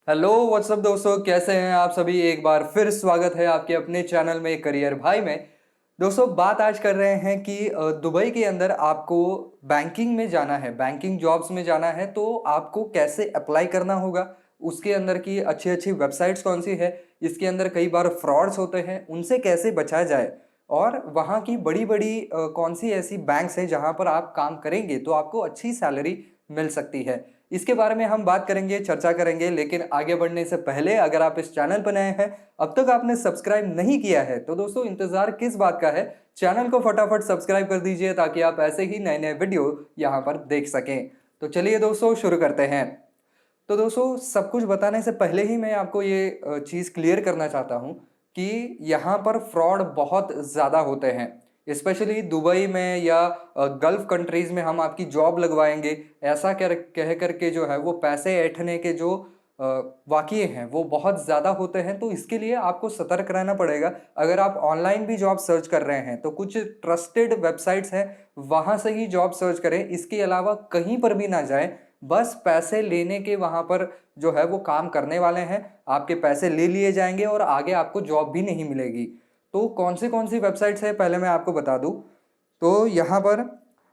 Hello what's up दोस्तों, कैसे हैं आप सभी। एक बार फिर स्वागत है आपके अपने चैनल में करियर भाई में। दोस्तों, बात आज कर रहे हैं कि दुबई के अंदर आपको बैंकिंग में जाना है, बैंकिंग जॉब्स में जाना है, तो आपको कैसे अप्लाई करना होगा। उसके अंदर की अच्छी अच्छी वेबसाइट्स कौन सी है, इसके अंदर कई बार फ्रॉड्स होते हैं, उनसे कैसे बचा जाए, और वहाँ की बड़ी बड़ी कौन सी ऐसी बैंक्स हैं जहाँ पर आप काम करेंगे तो आपको अच्छी सैलरी मिल सकती है। इसके बारे में हम बात करेंगे, चर्चा करेंगे। लेकिन आगे बढ़ने से पहले अगर आप इस चैनल पर नए हैं, अब तक आपने सब्सक्राइब नहीं किया है, तो दोस्तों इंतजार किस बात का है। चैनल को फटाफट सब्सक्राइब कर दीजिए ताकि आप ऐसे ही नए नए वीडियो यहाँ पर देख सकें। तो चलिए दोस्तों, शुरू करते हैं। तो दोस्तों, सब कुछ बताने से पहले ही मैं आपको ये चीज़ क्लियर करना चाहता हूँ कि यहाँ पर फ्रॉड बहुत ज़्यादा होते हैं। स्पेशली दुबई में या गल्फ कंट्रीज़ में हम आपकी जॉब लगवाएंगे, ऐसा कह करके जो है वो पैसे ऐंठने के जो वाक़ये हैं वो बहुत ज़्यादा होते हैं। तो इसके लिए आपको सतर्क रहना पड़ेगा। अगर आप ऑनलाइन भी जॉब सर्च कर रहे हैं तो कुछ ट्रस्टेड वेबसाइट्स हैं, वहाँ से ही जॉब सर्च करें। इसके अलावा कहीं पर भी ना जाएं। बस पैसे लेने के वहाँ पर जो है वो काम करने वाले हैं, आपके पैसे ले लिए जाएंगे और आगे आपको जॉब भी नहीं मिलेगी। तो कौन सी वेबसाइट्स है पहले मैं आपको बता दूं। तो यहाँ पर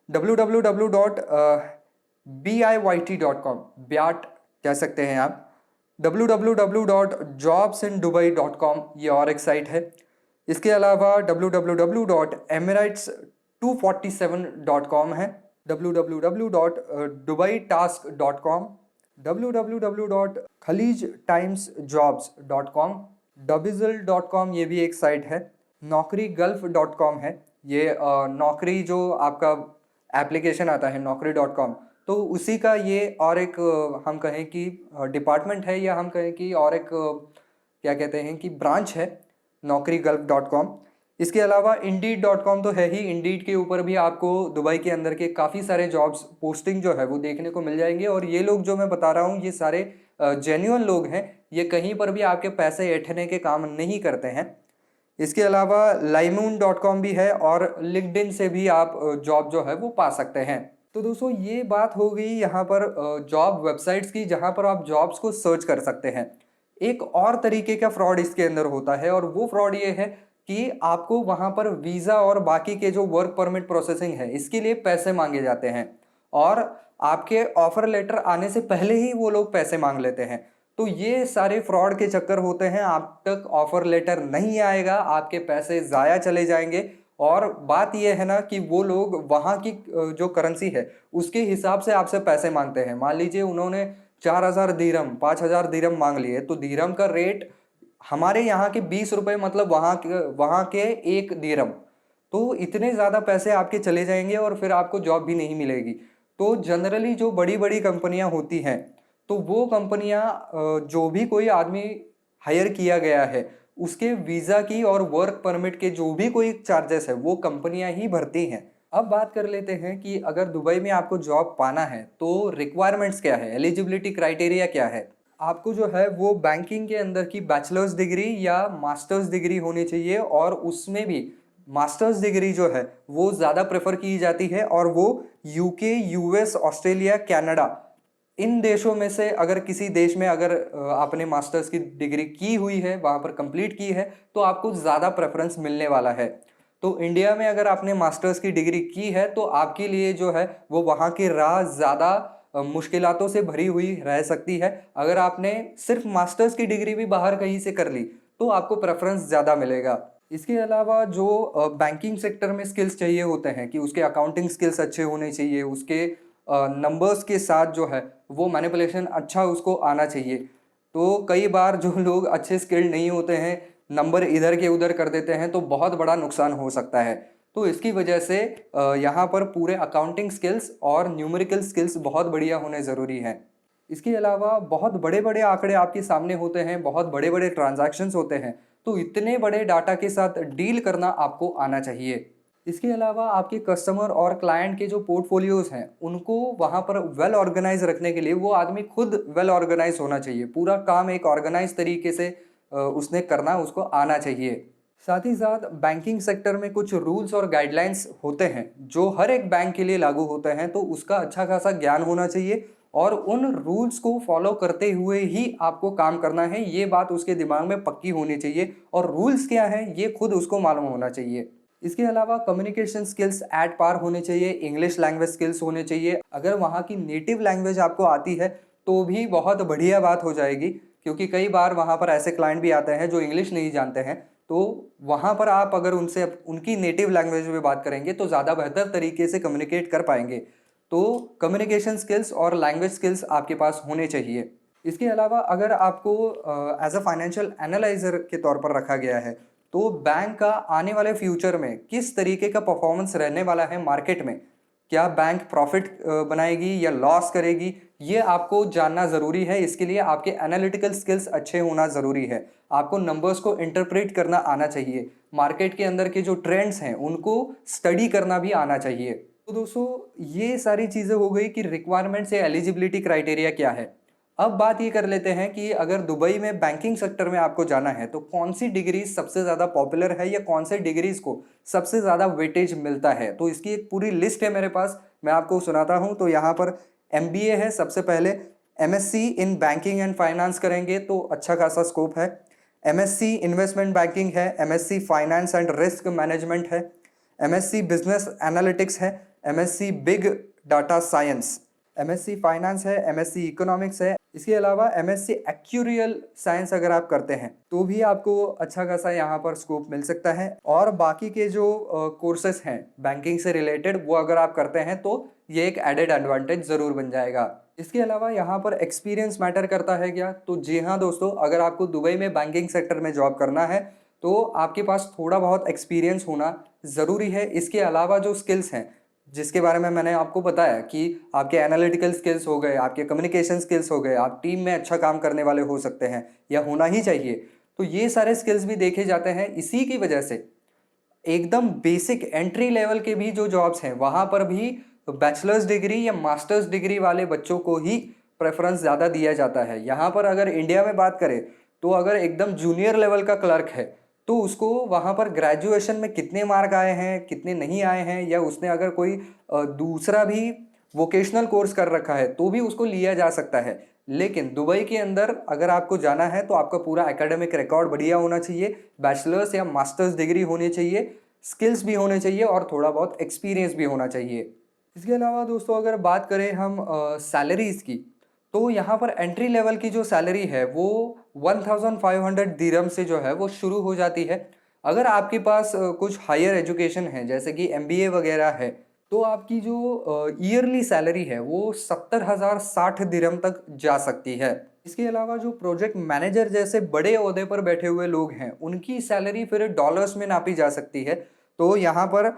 www.byt.com, ब्याट कह सकते हैं आप, www.jobsindubai.com ये और एक साइट है। इसके अलावा www.emirates247.com है, www.dubaitask.com, www.khalijtimesjobs.com, डबिजल.com ये भी एक साइट है, नौकरी गल्फ.com है। ये नौकरी जो आपका एप्लीकेशन आता है नौकरी.com, तो उसी का ये और एक हम कहें कि डिपार्टमेंट है, या हम कहें कि और एक क्या कहते हैं कि ब्रांच है, नौकरी गल्फ.com। इसके अलावा इंडीड.com तो है ही। इंडीड के ऊपर भी आपको दुबई के अंदर के काफ़ी सारे जॉब्स पोस्टिंग जो है वो देखने को मिल जाएंगे। और ये लोग जो मैं बता रहा हूँ ये सारे जेन्युइन लोग हैं, ये कहीं पर भी आपके पैसे ऐंठने के काम नहीं करते हैं। इसके अलावा लाइमून.com भी है, और लिंक्डइन से भी आप जॉब जो है वो पा सकते हैं। तो दोस्तों, ये बात हो गई यहाँ पर जॉब वेबसाइट्स की जहाँ पर आप जॉब्स को सर्च कर सकते हैं। एक और तरीके का फ्रॉड इसके अंदर होता है, और वो फ्रॉड ये है कि आपको वहाँ पर वीज़ा और बाकी के जो वर्क परमिट प्रोसेसिंग है इसके लिए पैसे मांगे जाते हैं, और आपके ऑफर लेटर आने से पहले ही वो लोग पैसे मांग लेते हैं। तो ये सारे फ्रॉड के चक्कर होते हैं। आप तक ऑफर लेटर नहीं आएगा, आपके पैसे ज़ाया चले जाएंगे। और बात यह है ना कि वो लोग वहाँ की जो करेंसी है उसके हिसाब से आपसे पैसे मांगते हैं। मान लीजिए उन्होंने 4,000 दिरहम, 5,000 दिरहम मांग लिए, तो दिरहम का रेट हमारे यहाँ के 20 रुपये, मतलब वहाँ के 1 दिरहम। तो इतने ज़्यादा पैसे आपके चले जाएंगे और फिर आपको जॉब भी नहीं मिलेगी। तो जनरली जो बड़ी बड़ी कंपनियां होती हैं, तो वो कंपनियां जो भी कोई आदमी हायर किया गया है उसके वीज़ा की और वर्क परमिट के जो भी कोई चार्जेस है वो कंपनियां ही भरती हैं। अब बात कर लेते हैं कि अगर दुबई में आपको जॉब पाना है तो रिक्वायरमेंट्स क्या है, एलिजिबिलिटी क्राइटेरिया क्या है। आपको जो है वो बैंकिंग के अंदर की बैचलर्स डिग्री या मास्टर्स डिग्री होनी चाहिए, और उसमें भी मास्टर्स डिग्री जो है वो ज़्यादा प्रेफर की जाती है, और वो यूके, यूएस, ऑस्ट्रेलिया, कनाडा, इन देशों में से अगर किसी देश में अगर आपने मास्टर्स की डिग्री की हुई है, वहाँ पर कंप्लीट की है, तो आपको ज़्यादा प्रेफरेंस मिलने वाला है। तो इंडिया में अगर आपने मास्टर्स की डिग्री की है तो आपके लिए जो है वो वहाँ की राह ज़्यादा मुश्किलातों से भरी हुई रह सकती है। अगर आपने सिर्फ मास्टर्स की डिग्री भी बाहर कहीं से कर ली तो आपको प्रेफरेंस ज़्यादा मिलेगा। इसके अलावा जो बैंकिंग सेक्टर में स्किल्स चाहिए होते हैं कि उसके अकाउंटिंग स्किल्स अच्छे होने चाहिए, उसके नंबर्स के साथ जो है वो मैनिपुलेशन अच्छा उसको आना चाहिए। तो कई बार जो लोग अच्छे स्किल्ड नहीं होते हैं, नंबर इधर के उधर कर देते हैं, तो बहुत बड़ा नुकसान हो सकता है। तो इसकी वजह से यहाँ पर पूरे अकाउंटिंग स्किल्स और न्यूमेरिकल स्किल्स बहुत बढ़िया होने ज़रूरी हैं। इसके अलावा बहुत बड़े बड़े आंकड़े आपके सामने होते हैं, बहुत बड़े बड़े ट्रांजैक्शंस होते हैं, तो इतने बड़े डाटा के साथ डील करना आपको आना चाहिए। इसके अलावा आपके कस्टमर और क्लाइंट के जो पोर्टफोलियोज हैं उनको वहाँ पर वेल ऑर्गेनाइज रखने के लिए वो आदमी खुद वेल ऑर्गेनाइज होना चाहिए। पूरा काम एक ऑर्गेनाइज तरीके से उसने करना उसको आना चाहिए। साथ ही साथ बैंकिंग सेक्टर में कुछ रूल्स और गाइडलाइंस होते हैं जो हर एक बैंक के लिए लागू होते हैं, तो उसका अच्छा खासा ज्ञान होना चाहिए। और उन रूल्स को फॉलो करते हुए ही आपको काम करना है, ये बात उसके दिमाग में पक्की होनी चाहिए। और रूल्स क्या है ये खुद उसको मालूम होना चाहिए। इसके अलावा कम्युनिकेशन स्किल्स एट पार होने चाहिए, इंग्लिश लैंग्वेज स्किल्स होने चाहिए। अगर वहाँ की नेटिव लैंग्वेज आपको आती है तो भी बहुत बढ़िया बात हो जाएगी, क्योंकि कई बार वहाँ पर ऐसे क्लाइंट भी आते हैं जो इंग्लिश नहीं जानते हैं। तो वहाँ पर आप अगर उनसे उनकी नेटिव लैंग्वेज में बात करेंगे तो ज़्यादा बेहतर तरीके से कम्युनिकेट कर पाएंगे। तो कम्युनिकेशन स्किल्स और लैंग्वेज स्किल्स आपके पास होने चाहिए। इसके अलावा अगर आपको एज अ फाइनेंशियल एनालाइजर के तौर पर रखा गया है, तो बैंक का आने वाले फ्यूचर में किस तरीके का परफॉर्मेंस रहने वाला है मार्केट में, क्या बैंक प्रॉफिट बनाएगी या लॉस करेगी, ये आपको जानना ज़रूरी है। इसके लिए आपके एनालिटिकल स्किल्स अच्छे होना ज़रूरी है। आपको नंबर्स को इंटरप्रेट करना आना चाहिए, मार्केट के अंदर के जो ट्रेंड्स हैं उनको स्टडी करना भी आना चाहिए। तो दोस्तों, ये सारी चीज़ें हो गई कि रिक्वायरमेंट्स या एलिजिबिलिटी क्राइटेरिया क्या है। अब बात ये कर लेते हैं कि अगर दुबई में बैंकिंग सेक्टर में आपको जाना है तो कौन सी डिग्रीज सबसे ज़्यादा पॉपुलर है या कौन से डिग्रीज को सबसे ज़्यादा वेटेज मिलता है। तो इसकी एक पूरी लिस्ट है मेरे पास, मैं आपको सुनाता हूँ। तो यहाँ पर MBA है सबसे पहले, MSc in banking and finance करेंगे तो अच्छा खासा स्कोप है। MSc इन्वेस्टमेंट बैंकिंग है, MSc finance and risk management है, MSc बिजनेस एनालिटिक्स है, MSc big data science, MSc finance है, MSc इकोनॉमिक्स है। इसके अलावा MSc एक्चुरियल साइंस अगर आप करते हैं तो भी आपको अच्छा खासा यहाँ पर स्कोप मिल सकता है। और बाकी के जो कोर्सेस हैं बैंकिंग से रिलेटेड, वो अगर आप करते हैं तो ये एक एडेड एडवांटेज ज़रूर बन जाएगा। इसके अलावा यहाँ पर एक्सपीरियंस मैटर करता है क्या? तो जी हाँ दोस्तों, अगर आपको दुबई में बैंकिंग सेक्टर में जॉब करना है तो आपके पास थोड़ा बहुत एक्सपीरियंस होना ज़रूरी है। इसके अलावा जो स्किल्स हैं जिसके बारे में मैंने आपको बताया कि आपके एनालिटिकल स्किल्स हो गए, आपके कम्युनिकेशन स्किल्स हो गए, आप टीम में अच्छा काम करने वाले हो सकते हैं या होना ही चाहिए। तो ये सारे स्किल्स भी देखे जाते हैं। इसी की वजह से एकदम बेसिक एंट्री लेवल के भी जो जॉब्स हैं वहाँ पर भी बैचलर्स डिग्री या मास्टर्स डिग्री वाले बच्चों को ही प्रेफरेंस ज़्यादा दिया जाता है। यहाँ पर अगर इंडिया में बात करें तो अगर एकदम जूनियर लेवल का क्लर्क है तो उसको वहाँ पर ग्रेजुएशन में कितने मार्क आए हैं, कितने नहीं आए हैं, या उसने अगर कोई दूसरा भी वोकेशनल कोर्स कर रखा है तो भी उसको लिया जा सकता है। लेकिन दुबई के अंदर अगर आपको जाना है तो आपका पूरा एकेडमिक रिकॉर्ड बढ़िया होना चाहिए, बैचलर्स या मास्टर्स डिग्री होनी चाहिए, स्किल्स भी होने चाहिए और थोड़ा बहुत एक्सपीरियंस भी होना चाहिए। इसके अलावा दोस्तों अगर बात करें हम सैलरीज़ की, तो यहाँ पर एंट्री लेवल की जो सैलरी है वो 1500 दिरहम से जो है वो शुरू हो जाती है। अगर आपके पास कुछ हायर एजुकेशन है जैसे कि MBA वगैरह है तो आपकी जो ईयरली सैलरी है वो 70,060 दिरहम तक जा सकती है। इसके अलावा जो प्रोजेक्ट मैनेजर जैसे बड़े ओहदे पर बैठे हुए लोग हैं उनकी सैलरी फिर डॉलर्स में नापी जा सकती है। तो यहाँ पर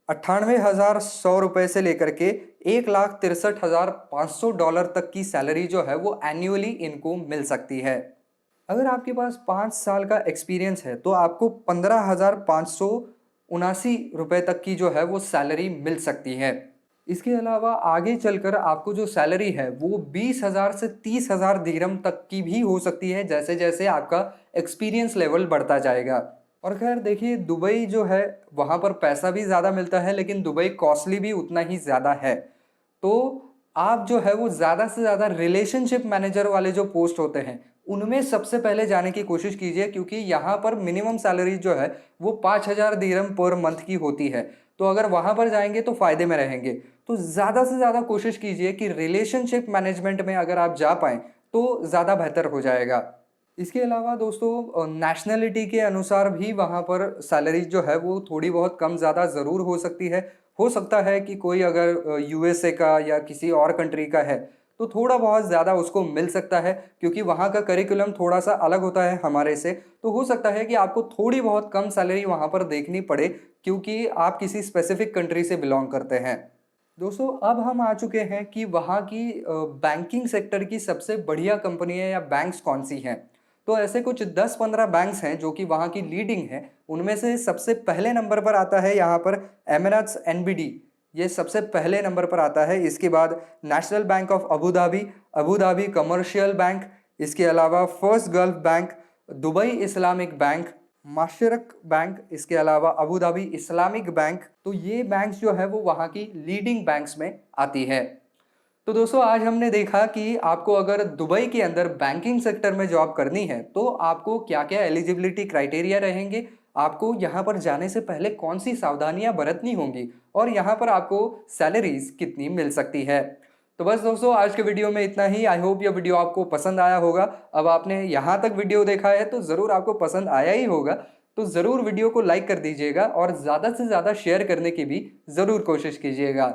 98,100 रुपये से लेकर के 1,63,500 डॉलर तक की सैलरी जो है वो एन्युअली इनको मिल सकती है। अगर आपके पास 5 साल का एक्सपीरियंस है तो आपको 15,579 रुपये तक की जो है वो सैलरी मिल सकती है। इसके अलावा आगे चलकर आपको जो सैलरी है वो 20,000 से 30,000 दिरहम तक की भी हो सकती है, जैसे जैसे आपका एक्सपीरियंस लेवल बढ़ता जाएगा। और खैर देखिए, दुबई जो है वहाँ पर पैसा भी ज़्यादा मिलता है लेकिन दुबई कॉस्टली भी उतना ही ज़्यादा है। तो आप जो है वो ज़्यादा से ज़्यादा रिलेशनशिप मैनेजर वाले जो पोस्ट होते हैं उनमें सबसे पहले जाने की कोशिश कीजिए, क्योंकि यहाँ पर मिनिमम सैलरी जो है वो 5,000 दिरहम पर मंथ की होती है। तो अगर वहाँ पर जाएंगे तो फ़ायदे में रहेंगे। तो ज़्यादा से ज़्यादा कोशिश कीजिए कि रिलेशनशिप मैनेजमेंट में अगर आप जा पाएँ तो ज़्यादा बेहतर हो जाएगा। इसके अलावा दोस्तों नेशनलिटी के अनुसार भी वहाँ पर सैलरी जो है वो थोड़ी बहुत कम ज़्यादा ज़रूर हो सकती है। हो सकता है कि कोई अगर USA का या किसी और कंट्री का है तो थोड़ा बहुत ज़्यादा उसको मिल सकता है, क्योंकि वहाँ का करिकुलम थोड़ा सा अलग होता है हमारे से। तो हो सकता है कि आपको थोड़ी बहुत कम सैलरी वहाँ पर देखनी पड़े, क्योंकि आप किसी स्पेसिफिक कंट्री से बिलोंग करते हैं। दोस्तों अब हम आ चुके हैं कि वहाँ की बैंकिंग सेक्टर की सबसे बढ़िया कंपनियाँ या बैंक्स कौन सी हैं। तो ऐसे कुछ 10-15 बैंक्स हैं जो कि वहाँ की लीडिंग हैं। उनमें से सबसे पहले नंबर पर आता है यहाँ पर एमिरेट्स NBD, ये सबसे पहले नंबर पर आता है। इसके बाद national bank of Abu Dhabi, Abu Dhabi commercial bank, इसके अलावा first Gulf bank, Dubai Islamic bank, Mashreq bank, इसके अलावा अबू धाबी इस्लामिक बैंक। तो ये बैंक्स जो है वो वहाँ की लीडिंग बैंक्स में आती है। तो दोस्तों आज हमने देखा कि आपको अगर दुबई के अंदर बैंकिंग सेक्टर में जॉब करनी है तो आपको क्या-क्या एलिजिबिलिटी क्राइटेरिया रहेंगे, आपको यहाँ पर जाने से पहले कौन सी सावधानियां बरतनी होंगी और यहाँ पर आपको सैलरीज कितनी मिल सकती है। तो बस दोस्तों आज के वीडियो में इतना ही। आई होप ये वीडियो आपको पसंद आया होगा। अब आपने यहाँ तक वीडियो देखा है तो ज़रूर आपको पसंद आया ही होगा। तो ज़रूर वीडियो को लाइक कर दीजिएगा और ज़्यादा से ज़्यादा शेयर करने की भी ज़रूर कोशिश कीजिएगा।